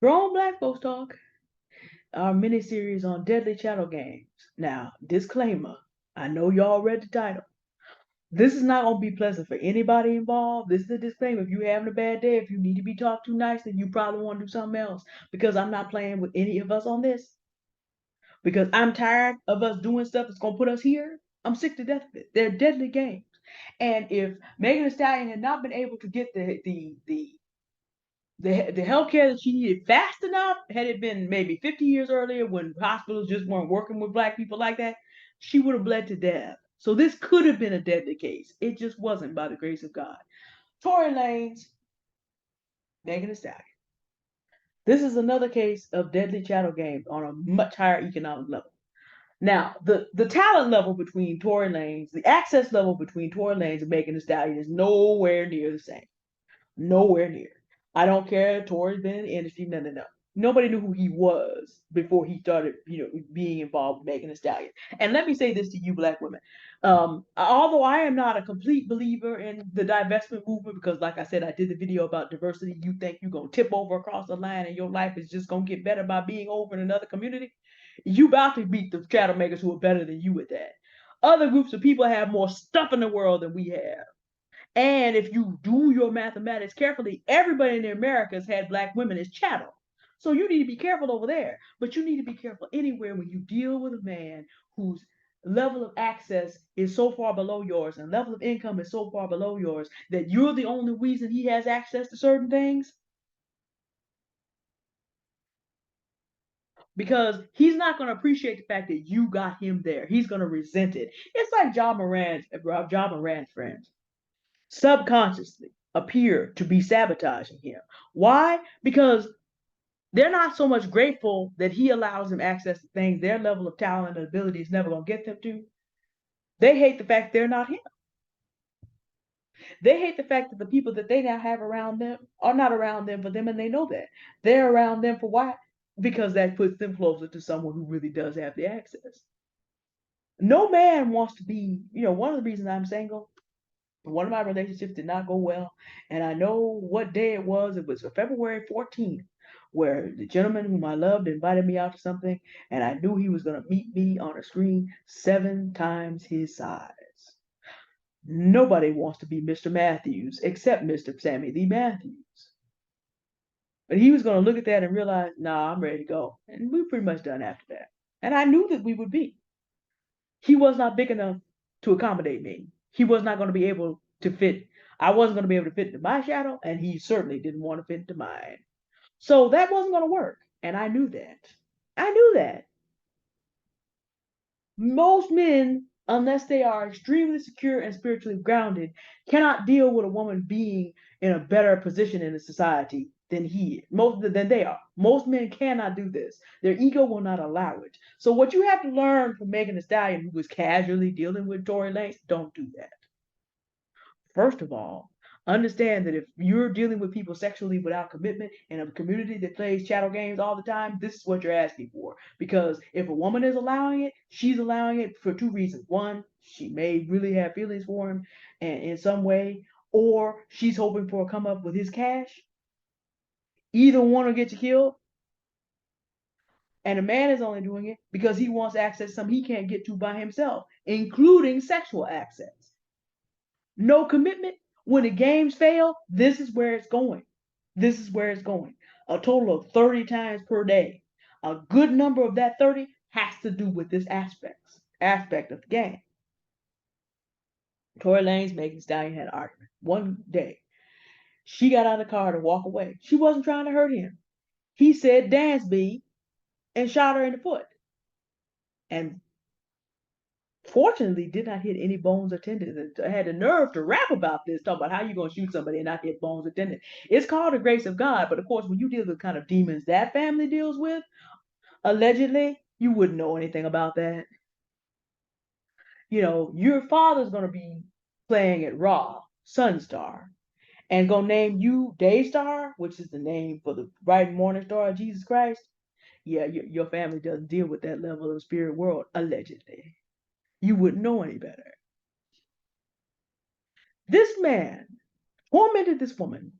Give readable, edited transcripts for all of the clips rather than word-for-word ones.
Grown black folks talk. Our miniseries on deadly chattel games. Now, disclaimer. I know y'all read the title. This is not going to be pleasant for anybody involved. This is a disclaimer. If you're having a bad day, if you need to be talked to nice, then you probably want to do something else. Because I'm not playing with any of us on this. Because I'm tired of us doing stuff that's going to put us here. I'm sick to death of it. They're deadly games. And if Megan Thee Stallion had not been able to get the health care that she needed fast enough, had it been maybe 50 years earlier when hospitals just weren't working with black people like that, she would have bled to death. So this could have been a deadly case. It just wasn't by the grace of God. Tory Lanez, Megan Thee Stallion. This is another case of deadly chattel games on a much higher economic level. Now, the talent level between Tory Lanez, the access level between Tory Lanez and Megan Thee Stallion is nowhere near the same. Nowhere near. I don't care. Tory's been in the industry. No, no, no. Nobody knew who he was before he started, being involved with Megan Thee Stallion. And let me say this to you, black women. Although I am not a complete believer in the divestment movement, because like I said, I did the video about diversity. You think you're gonna tip over across the line and your life is just gonna get better by being over in another community? You about to beat the chattel makers who are better than you at that. Other groups of people have more stuff in the world than we have. And if you do your mathematics carefully, everybody in the Americas had black women as chattel. So you need to be careful over there. But you need to be careful anywhere when you deal with a man whose level of access is so far below yours and level of income is so far below yours that you're the only reason he has access to certain things. Because he's not going to appreciate the fact that you got him there. He's going to resent it. It's like John Moran's friends subconsciously appear to be sabotaging him. Why? Because they're not so much grateful that he allows them access to things their level of talent and ability is never going to get them to. They hate the fact they're not him. They hate the fact that the people that they now have around them are not around them for them, and they know that. They're around them for why? Because that puts them closer to someone who really does have the access. No man wants to be, one of the reasons I'm single, one of my relationships did not go well. And I know what day it was. It was February 14th, where the gentleman whom I loved invited me out to something, and I knew he was going to meet me on a screen 7 times his size. Nobody wants to be Mr. Matthews except Mr. Sammy Lee Matthews. But he was going to look at that and realize, nah, I'm ready to go. And we were pretty much done after that. And I knew that we would be. He was not big enough to accommodate me. He was not going to be able to fit. I wasn't going to be able to fit into my shadow, and he certainly didn't want to fit into mine. So that wasn't going to work. And I knew that. I knew that. Most men, unless they are extremely secure and spiritually grounded, cannot deal with a woman being in a better position in the society than he is, most than they are. Most men cannot do this. Their ego will not allow it. So what you have to learn from Megan Thee Stallion, who was casually dealing with Tory Lanez, don't do that. First of all, understand that if you're dealing with people sexually without commitment in a community that plays chattel games all the time, this is what you're asking for. Because if a woman is allowing it, she's allowing it for two reasons. One, she may really have feelings for him and in some way, or she's hoping for a come up with his cash. Either one will get you killed. And a man is only doing it because he wants access to something he can't get to by himself, including sexual access. No commitment. When the games fail, this is where it's going. This is where it's going. A total of 30 times per day. A good number of that 30 has to do with this aspect of the game. Tory Lanez, Megan Thee Stallion had an argument one day. She got out of the car to walk away. She wasn't trying to hurt him. He said, "Dance, B," and shot her in the foot. And fortunately did not hit any bones or tendons. I had the nerve to rap about this, talk about how you gonna shoot somebody and not hit bones or tendons. It's called the grace of God, but of course, when you deal with the kind of demons that family deals with, allegedly, you wouldn't know anything about that. Your father's gonna be playing at Raw, Sunstar, and gonna name you Daystar, which is the name for the bright morning star of Jesus Christ. Yeah, your family doesn't deal with that level of spirit world, allegedly. You wouldn't know any better. This man tormented this woman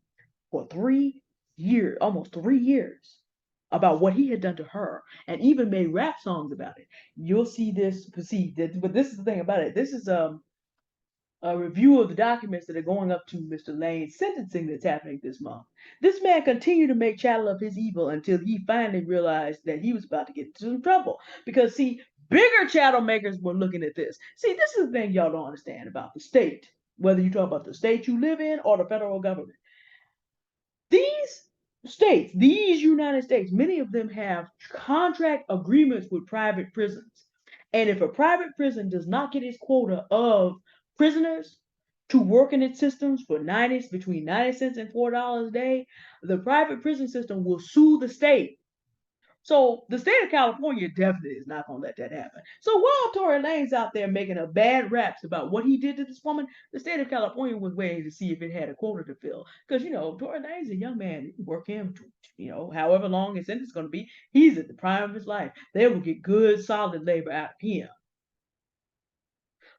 for 3 years, almost 3 years. about what he had done to her, and even made rap songs about it. You'll see this, but this is the thing about it. This is a review of the documents that are going up to Mr. Lane's sentencing that's happening this month. This man continued to make chattel of his evil until he finally realized that he was about to get into some trouble. Because, see, bigger chattel makers were looking at this. See, this is the thing y'all don't understand about the state, whether you talk about the state you live in or the federal government. These states, these United States, many of them have contract agreements with private prisons. And if a private prison does not get its quota of prisoners to work in its systems for between 90 cents and $4 a day, the private prison system will sue the state. So the state of California definitely is not going to let that happen. So while Tory Lanez out there making a bad raps about what he did to this woman, the state of California was waiting to see if it had a quota to fill. Because, Tory Lanez is a young man. You can work him, however long his sentence is going to be. He's at the prime of his life. They will get good, solid labor out of him.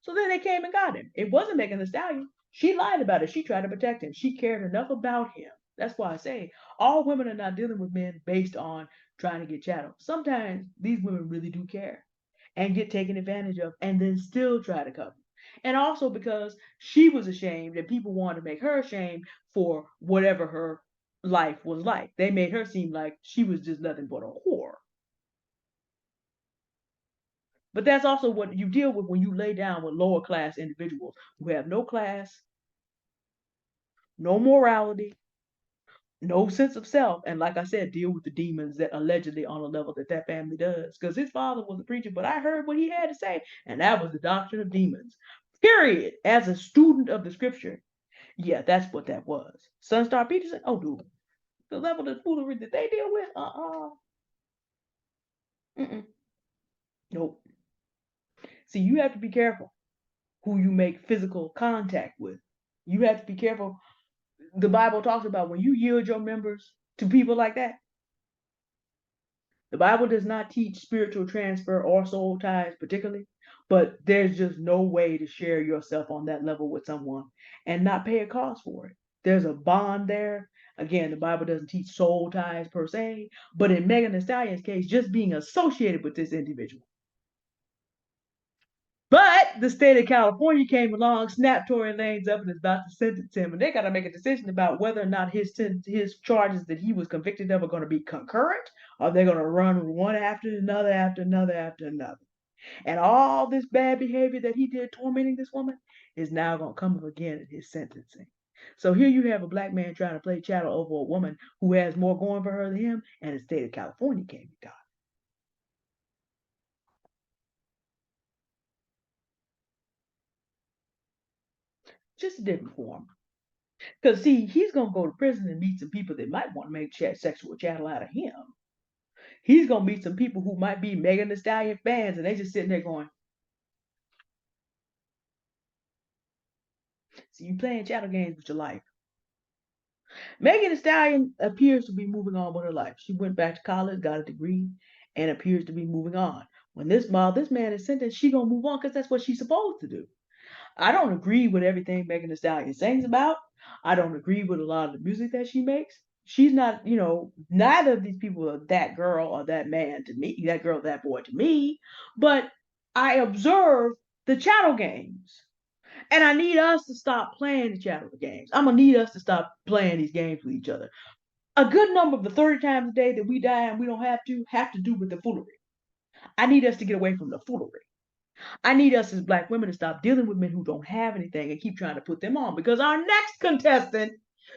So then they came and got him. It wasn't Megan Thee Stallion. She lied about it. She tried to protect him. She cared enough about him. That's why I say all women are not dealing with men based on trying to get chattel. Sometimes these women really do care and get taken advantage of and then still try to cover. And also because she was ashamed and people wanted to make her ashamed for whatever her life was like. They made her seem like she was just nothing but a whore. But that's also what you deal with when you lay down with lower class individuals who have no class, no morality, no sense of self, and like I said, deal with the demons that allegedly on a level that family does. Because his father was a preacher, but I heard what he had to say, and that was the doctrine of demons. Period. As a student of the scripture, yeah, that's what that was. Sunstar Peterson, oh dude, the level of foolery that they deal with, nope. See, you have to be careful who you make physical contact with. You have to be careful. The Bible talks about when you yield your members to people like that. The Bible does not teach spiritual transfer or soul ties particularly, but there's just no way to share yourself on that level with someone and not pay a cost for it. There's a bond there. Again, the Bible doesn't teach soul ties per se, but in Megan Thee Stallion's case, just being associated with this individual. But the state of California came along, snapped Tory Lanez up, and is about to sentence him. And they got to make a decision about whether or not his charges that he was convicted of are going to be concurrent, or they're going to run one after another, after another, after another. And all this bad behavior that he did tormenting this woman is now going to come up again in his sentencing. So here you have a black man trying to play chattel over a woman who has more going for her than him, and the state of California came and got him. Just a different form. Because, see, he's going to go to prison and meet some people that might want to make sexual chattel out of him. He's going to meet some people who might be Megan Thee Stallion fans, and they just sitting there going, see, you playing chattel games with your life. Megan Thee Stallion appears to be moving on with her life. She went back to college, got a degree, and appears to be moving on. When this man is sentenced, she going to move on because that's what she's supposed to do. I don't agree with everything Megan Thee Stallion sings about. I don't agree with a lot of the music that she makes. She's not, neither of these people are that girl or that man to me, that girl, that boy to me. But I observe the chattel games. And I need us to stop playing the chattel games. I'm going to need us to stop playing these games with each other. A good number of the 30 times a day that we die and we don't have to do with the foolery. I need us to get away from the foolery. I need us as black women to stop dealing with men who don't have anything and keep trying to put them on, because our next contestant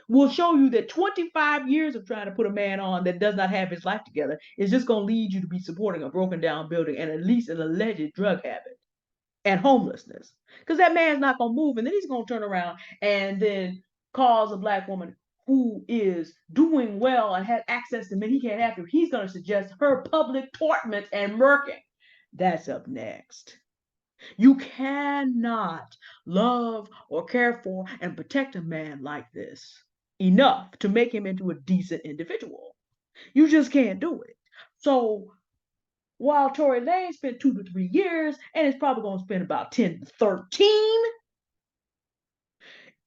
will show you that 25 years of trying to put a man on that does not have his life together is just going to lead you to be supporting a broken down building and at least an alleged drug habit and homelessness, because that man's not going to move, and then he's going to turn around and then cause a black woman who is doing well and has access to men he can't have to, he's going to suggest her public torment and murking. That's up next. You cannot love or care for and protect a man like this enough to make him into a decent individual. You just can't do it. So while Tory Lanez spent 2 to 3 years and is probably going to spend about 10 to 13,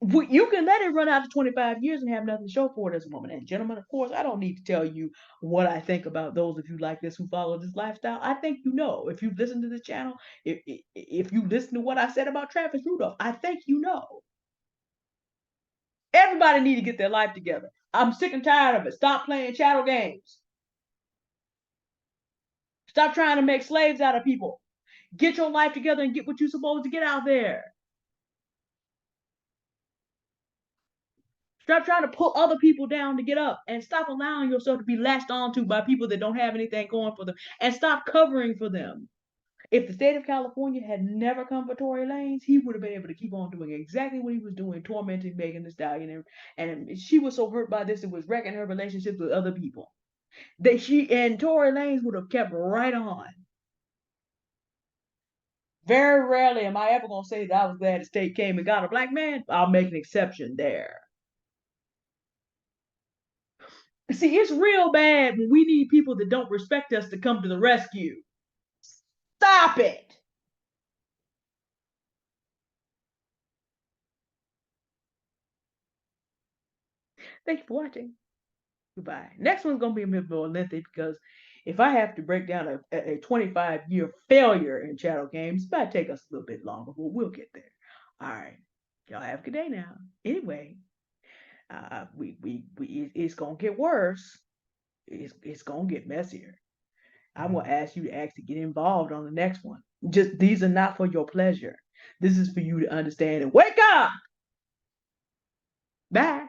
You can let it run out to 25 years and have nothing to show for it as a woman. And gentlemen, of course, I don't need to tell you what I think about those of you like this who follow this lifestyle. I think you know. If you listen to this channel, if you listen to what I said about Travis Rudolph, I think you know. Everybody need to get their life together. I'm sick and tired of it. Stop playing chattel games. Stop trying to make slaves out of people. Get your life together and get what you're supposed to get out there. Stop trying to pull other people down to get up and stop allowing yourself to be latched onto by people that don't have anything going for them and stop covering for them. If the state of California had never come for Tory Lanez, he would have been able to keep on doing exactly what he was doing, tormenting Megan Thee Stallion. And she was so hurt by this, it was wrecking her relationships with other people. That she and Tory Lanez would have kept right on. Very rarely am I ever going to say that I was glad the state came and got a black man. I'll make an exception there. See, it's real bad when we need people that don't respect us to come to the rescue. Stop it. Thank you for watching. Goodbye. Next one's going to be a bit more lengthy because if I have to break down a 25-year failure in chattel games, it might take us a little bit longer, but we'll get there. All right. Y'all have a good day now. Anyway, it's going to get worse. It's going to get messier. I'm going to ask you to actually get involved on the next one. Just these are not for your pleasure. This is for you to understand and wake up. Bye.